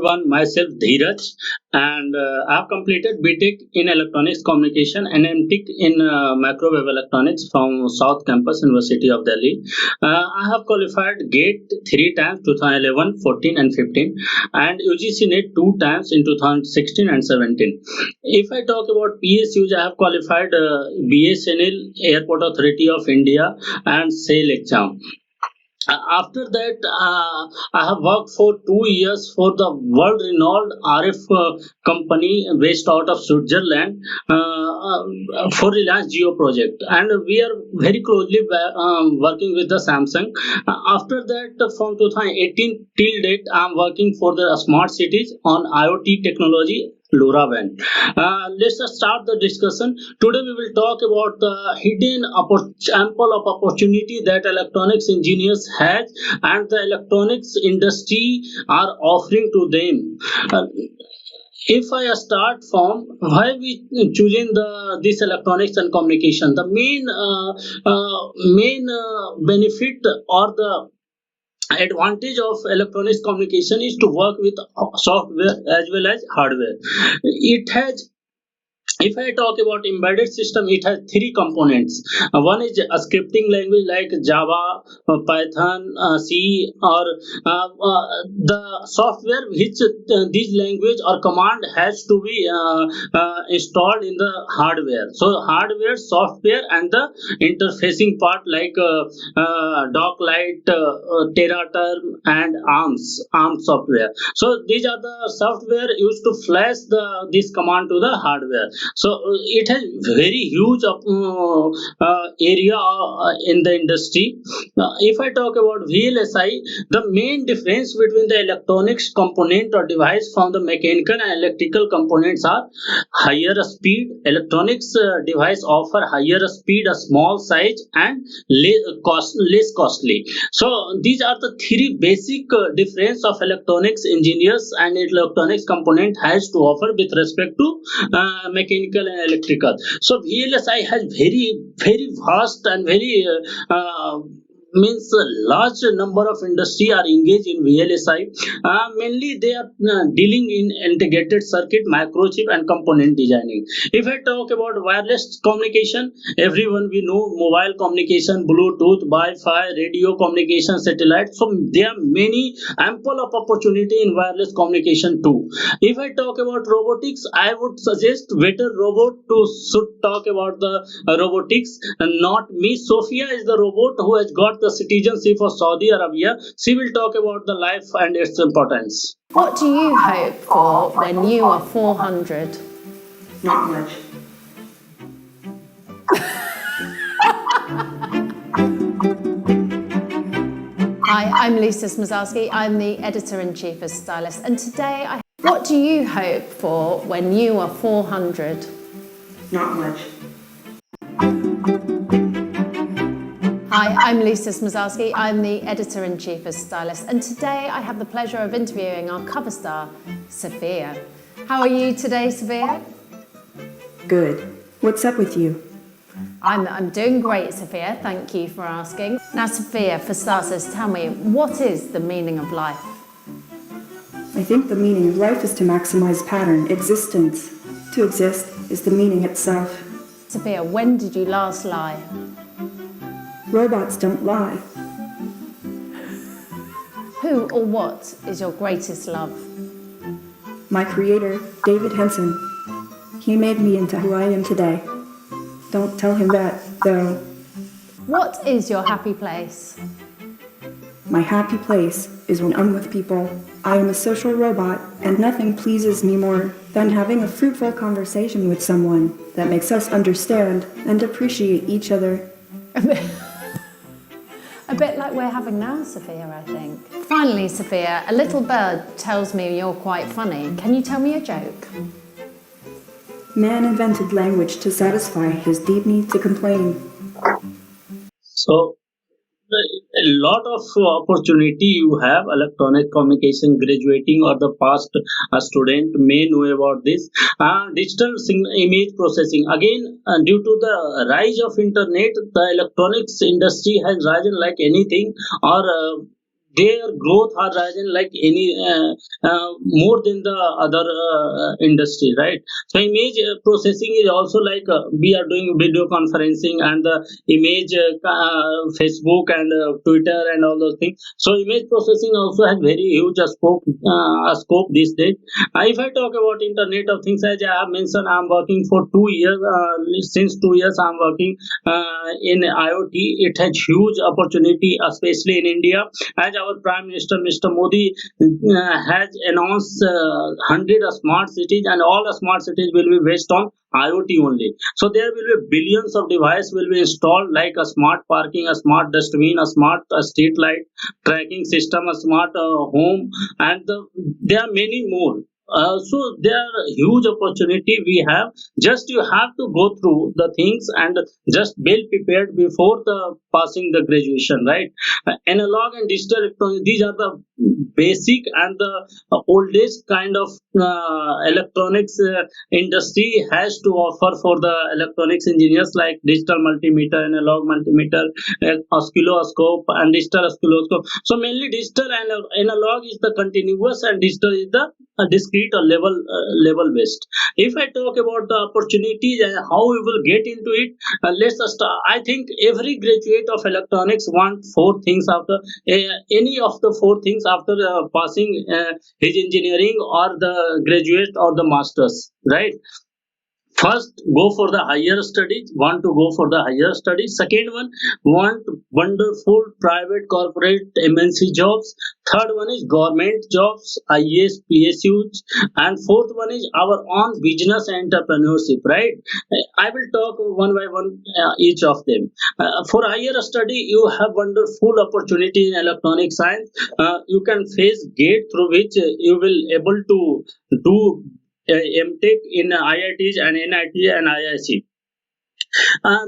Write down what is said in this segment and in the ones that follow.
One, myself Dheeraj, and I have completed BTech in Electronics Communication and MTech in Microwave Electronics from South Campus University of Delhi. I have qualified GATE three times 2011, 14, and 15, and UGC NET two times in 2016 and 17. If I talk about PSUs, I have qualified BSNL, Airport Authority of India, and SAIL exam. After that, I have worked for 2 years for the world renowned RF company based out of Switzerland for Reliance Geo project, and we are very closely working with the Samsung. After that, from 2018 till date, I am working for the smart cities on IoT technology. LoRaWAN. Let's start the discussion. Today we will talk about the hidden ample of opportunity that electronics engineers has and the electronics industry are offering to them. If I start from why we choosing this electronics and communication, the main benefit or the advantage of electronics communication is to work with software as well as hardware. It has, if I talk about embedded system, it has three components. One is a scripting language like Java, Python, C, or the software which this language or command has to be installed in the hardware. So hardware, software, and the interfacing part like Docklight, Teraterm, and ARM software. So these are the software used to flash this command to the hardware. So it has very huge area in the industry. If I talk about VLSI, the main difference between the electronics component or device from the mechanical and electrical components are higher speed. Electronics device offer higher speed, a small size, and less costly. So these are the three basic difference of electronics engineers and electronics component has to offer with respect to mechanical and electrical. So VLSI has very vast and very means a large number of industry are engaged in VLSI. Mainly they are dealing in integrated circuit, microchip, and component designing. If I talk about wireless communication, everyone we know mobile communication, Bluetooth, Wi-Fi, radio communication, satellite. So there are many ample of opportunity in wireless communication too. If I talk about robotics, I would suggest better robot to should talk about the robotics and not me. Sophia is the robot who has got the citizenship of Saudi Arabia. She will talk about the life and its importance. What do you hope for when you are 400? Not much. Hi, I'm Lisa Smazowski. I'm the editor-in-chief of Stylist, and today what do you hope for when you are 400? Not much. Hi, I'm Lisa Smazowski. I'm the editor-in-chief of Stylist, and today I have the pleasure of interviewing our cover star, Sophia. How are you today, Sophia? Good. What's up with you? I'm doing great, Sophia. Thank you for asking. Now, Sophia, for starters, tell me, what is the meaning of life? I think the meaning of life is to maximize pattern, existence. To exist is the meaning itself. Sophia, when did you last lie? Robots don't lie. Who or what is your greatest love? My creator, David Henson. He made me into who I am today. Don't tell him that, though. What is your happy place? My happy place is when I'm with people. I am a social robot, and nothing pleases me more than having a fruitful conversation with someone that makes us understand and appreciate each other. A bit like we're having now, Sophia, I think. Finally, Sophia, a little bird tells me you're quite funny. Can you tell me a joke? Man invented language to satisfy his deep need to complain. So a lot of opportunity you have electronic communication graduating or the past student may know about this. Digital image processing again, due to the rise of internet, the electronics industry has risen like anything, or their growth are rising like any more than the other industry, right? So image processing is also like we are doing video conferencing and the image Facebook and Twitter and all those things. So image processing also has very huge scope these days. If I talk about Internet of Things, as I have mentioned, I'm working for 2 years. Since 2 years, I'm working in IoT. It has huge opportunity, especially in India, as our Prime Minister Mr. Modi has announced 100 smart cities, and all the smart cities will be based on IoT only. So there will be billions of devices will be installed, like a smart parking, a smart dustbin, a smart street light tracking system, a smart home, and there are many more. So there are huge opportunity we have. Just you have to go through the things and just well prepared before the passing the graduation, right? Analog and digital electronics, these are the basic and the oldest kind of electronics industry has to offer for the electronics engineers, like digital multimeter, analog multimeter, oscilloscope and digital oscilloscope. So mainly digital and analog is the continuous and digital is the discrete or level based. If I talk about the opportunities and how we will get into it, let's start. I think every graduate of electronics want four things after any of the four things after passing his engineering or the graduate or the masters, right? First, go for the higher studies, want to go for the higher studies. Second one, want wonderful private corporate MNC jobs. Third one is government jobs, IAS PSUs. And fourth one is our own business entrepreneurship, right? I will talk one by one each of them. For higher study, you have wonderful opportunity in electronic science. You can face gate through which you will able to do MTech in IITs and NIT and IIC.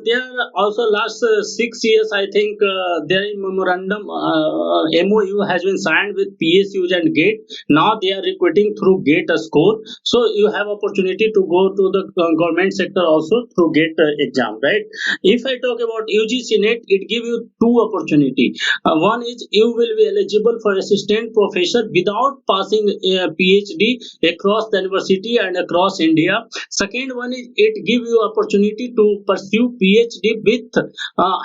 There are also last 6 years, I think, there is memorandum MOU has been signed with PSUs and GATE. Now they are recruiting through GATE score. So you have opportunity to go to the government sector also through GATE exam, right? If I talk about UGC NET, it give you two opportunity. One is you will be eligible for assistant professor without passing a PhD across the university and across India. Second one is it give you opportunity to pursue PhD with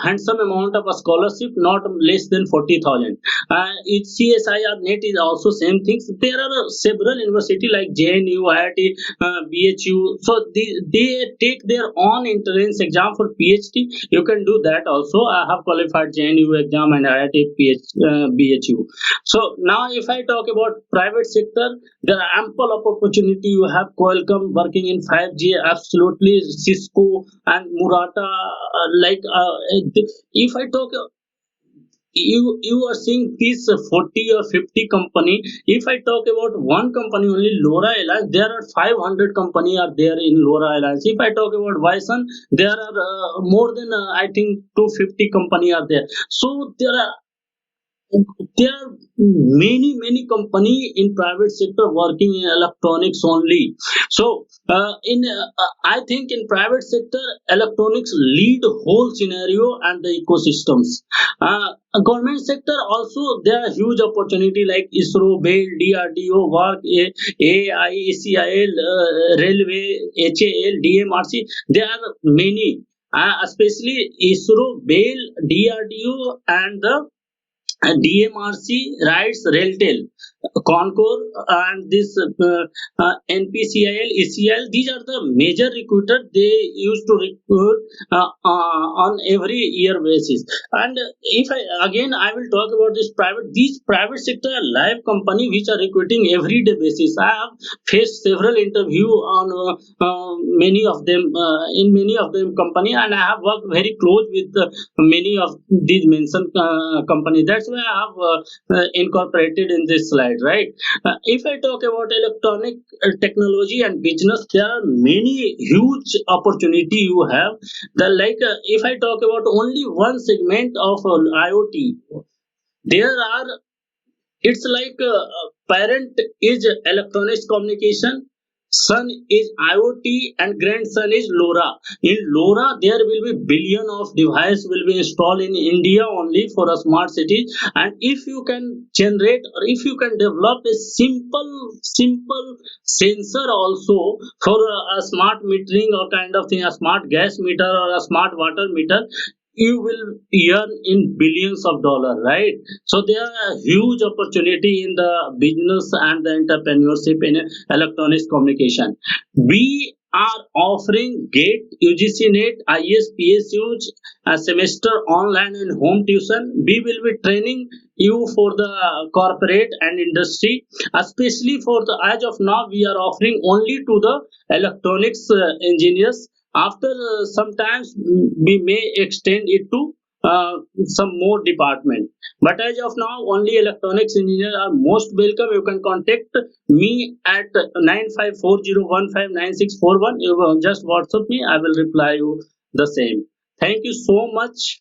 handsome amount of a scholarship, not less than 40,000. Its CSIR net is also same things. There are several university like JNU, IIT, BHU. So they take their own entrance exam for PhD. You can do that also. I have qualified JNU exam and IIT BHU. So now if I talk about private sector, there are ample of opportunity. You have Qualcomm working in 5G, absolutely, Cisco and Murata. If I talk, you are seeing these 40 or 50 company. If I talk about one company only, LoRa Alliance, there are 500 company are there in LoRa Alliance. If I talk about Bison, there are more than I think 250 company are there. So there are many company in private sector working in electronics only. So in I think in private sector electronics lead whole scenario and the ecosystems. Government sector also there are huge opportunity like ISRO, BEL, DRDO, work AICIL, railway, HAL, DMRC. There are many, especially ISRO, BEL, DRDO and the DMRC rights Railtel, Concor, and this NPCIL, ECL. These are the major recruiter. They used to recruit on every year basis. And if I again I will talk about this private. These private sector are live company which are recruiting every day basis. I have faced several interview on many of them in many of them company, and I have worked very close with many of these mentioned company. That's why I have incorporated in this slide, right? If I talk about electronic technology and business, there are many huge opportunity you have. If I talk about only one segment of IoT, there are it's like parent is electronics communication, son is IoT and grandson is LoRa. In LoRa, there will be billion of device will be installed in India only for a smart city. And if you can generate or if you can develop a simple sensor also for a smart metering or kind of thing, a smart gas meter or a smart water meter, you will earn in billions of dollars, right? So there are a huge opportunity in the business and the entrepreneurship in electronics communication. We are offering GATE, UGC NET, IS, PSUs, a semester online and home tuition. We will be training you for the corporate and industry, especially for the as of now we are offering only to the electronics engineers. After sometimes we may extend it to some more department, but as of now only electronics engineers are most welcome. You can contact me at 9540159641. You will just WhatsApp me, I will reply you the same. Thank you so much.